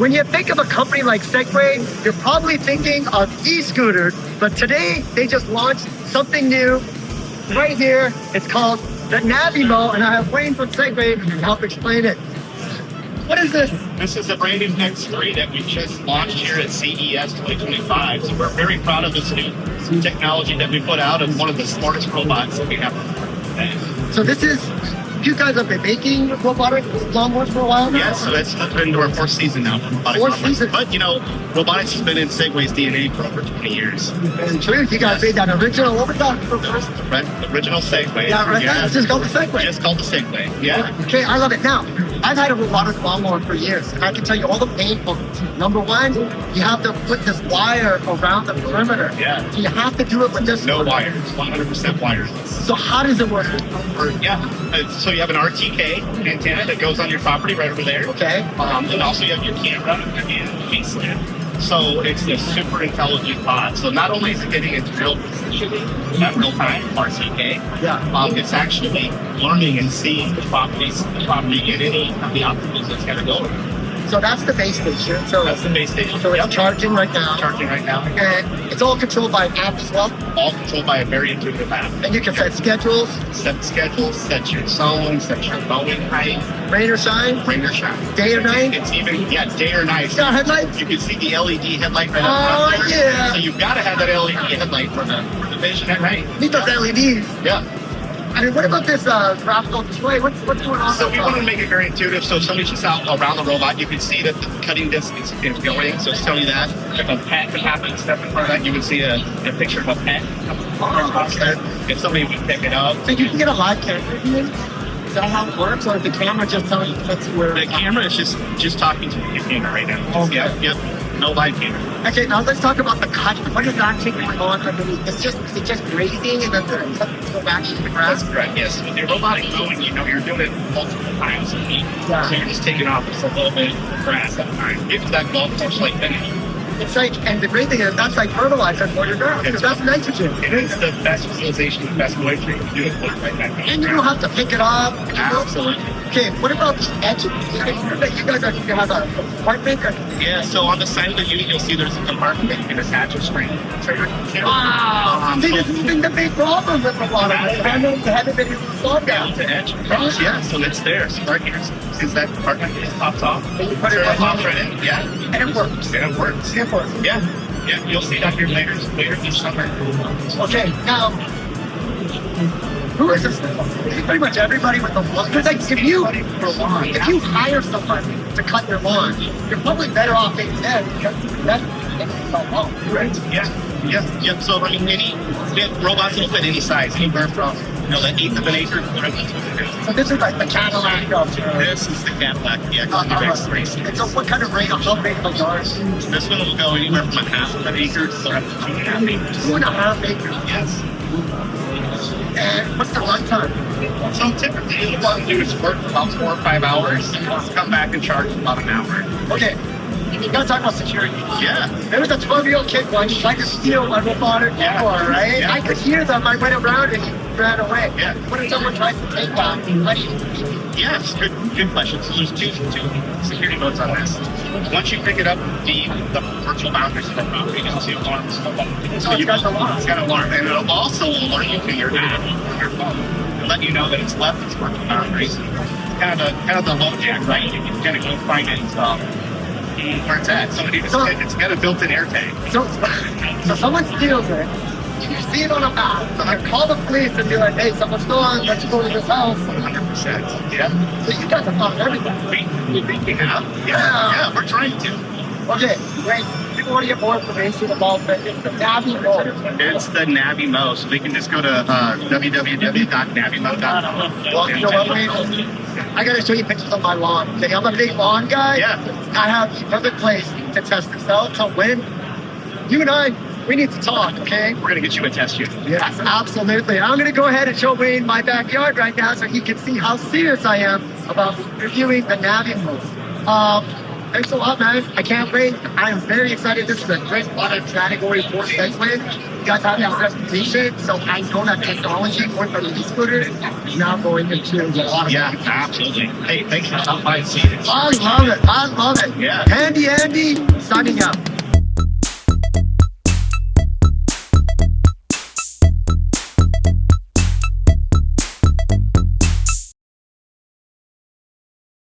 When you think of a company like Segway, you're probably thinking of e-scooters, but today they just launched something new right here. It's called the Navimow, and I have Wayne from Segway to help explain it. What is this? This is a brand new X3 that we just launched here at CES 2025. So we're very proud of this new technology that we put out and one of the smartest robots that we have. So this is, you guys have been making robotic lawnmowers for a while now? Yes, so it's been to our fourth season now. Fourth season? But you know, robotics has been in Segway's DNA for over 20 years. And true, you guys made that original, what was that first? Right, original Segway. Yeah, right, yeah. It's just called the Segway. Just called the Segway, yeah. Okay, I love it. Now, I've had a robotic lawnmower for years, and I can tell you all the pain points. Number one, you have to put this wire around the perimeter. Yeah. So you have to do it with this. No wires, 100% wireless. So how does it work? So you have an RTK antenna that goes on your property right over there. Okay. And also you have your camera and face lamp. So it's a super intelligent pod. So not only is it getting its real positioning at real time, RTK, it's actually learning and seeing the property and any of the obstacles it's going to go over. So that's the base station. So that's the base station. So it's charging right now. Charging right now. And it's all controlled by an app as well. All controlled by a very intuitive app. And you can set schedules. Set your zone, set your mowing height. Rain or shine. Day or night. It's even day or night. Got headlights. You can see the LED headlight right up front there. Yeah. So you've got to have that LED headlight for the vision at night. Need those LEDs. Yeah. I mean, what about this graphical display? What's going on? So we want to make it very intuitive. So if somebody's just out around the robot, you can see that the cutting disc is going. So it's telling you that. If a pet could happen to step in front of that, you would see a picture of a pet across there. If somebody would pick it up. So you can get a live camera view? Is that how it works? Or is the camera just telling you where? The camera is just talking to the camera right now. Okay. Yep. No live camera. Okay, now let's talk about the cut. What is that taking on? Is it just grazing and then go back into the grass? That's correct, yes. With your robotic mowing, you know, you're doing it multiple times a week. Yeah. So you're just taking off just a little bit of grass at a time. Give that golf course like finish. It's like, and the great thing is that's like fertilizer for your grass, because that's nitrogen. It is the best visualization, the best way for you to do it right back. And you don't have to pick it up. Absolutely. Okay, what about the edges? You guys have a compartment? Yeah, so on the side of the unit, you'll see there's a compartment that you can attach a screen. Wow! See, this has been the big problem with robotics. They haven't been able to solve down to edge. Yeah, so it's there. So right here, is that compartment just pops off. And you put it right in. Yeah. And it works. And it works. It works. Yeah. Yeah, you'll see that here later this summer. Okay, now, who is this? Pretty much everybody with the lawn. Because like, if you hire somebody to cut your lawn, you're probably better off taking that because that's right? Yeah. So I mean, robots will fit any size, anywhere from an eighth of an acre. So this is like the Cadillac of This is the Cadillac, X3. And so what kind of rate of how big of a yard? This one will go anywhere from a half of an acre to up to 2.5 acres. 2.5 acres. Yes. And what's the runtime? So typically, what we do is work for about 4 or 5 hours, come back and charge for about an hour. Okay. You gotta talk about security. Yeah. There was a 12-year-old kid once trying to steal my robotic mower, right? Yeah. I could hear them. I went around and he ran away. Yeah. What if someone tries to take that? How do you? Yes, good question. So there's two security modes on this. Once you pick it up, the virtual boundaries of the property is the alarm. So it's got an alarm. It's got an alarm, and it'll also alert you to your app on your phone and let you know that it's left its virtual boundaries. It's kind of the low jack, right? You can kind of go find it where it's at. It's got a built-in air tag. So someone steals it. You see it on a map. I call the police and be like, hey, someone's stolen. Let's go to this house. 100%. Yeah. So you guys have found everything. We think we have. Yeah, we're trying to. Okay, wait. People want to get more information about it. It's the Navimow. It's the Navimow. So they can just go to www.navimow.com. Well, you know what, I gotta show you pictures of my lawn. Okay, I'm a big lawn guy. Yeah. I have the perfect place to test this out. So when you and I, we need to talk, okay? We're gonna get you a test unit. Yes, absolutely. I'm gonna go ahead and show Wayne my backyard right now so he can see how serious I am about reviewing the Navimow. Thanks a lot, man. I can't wait. I am very excited. This is a great product category for Segway. You guys have that reputation, so I know that technology going from e-scooters is now going into a lot of Yeah, absolutely. Hey, thanks for stopping by and seeing it. I love it. I love it. Yeah. Andy, signing out.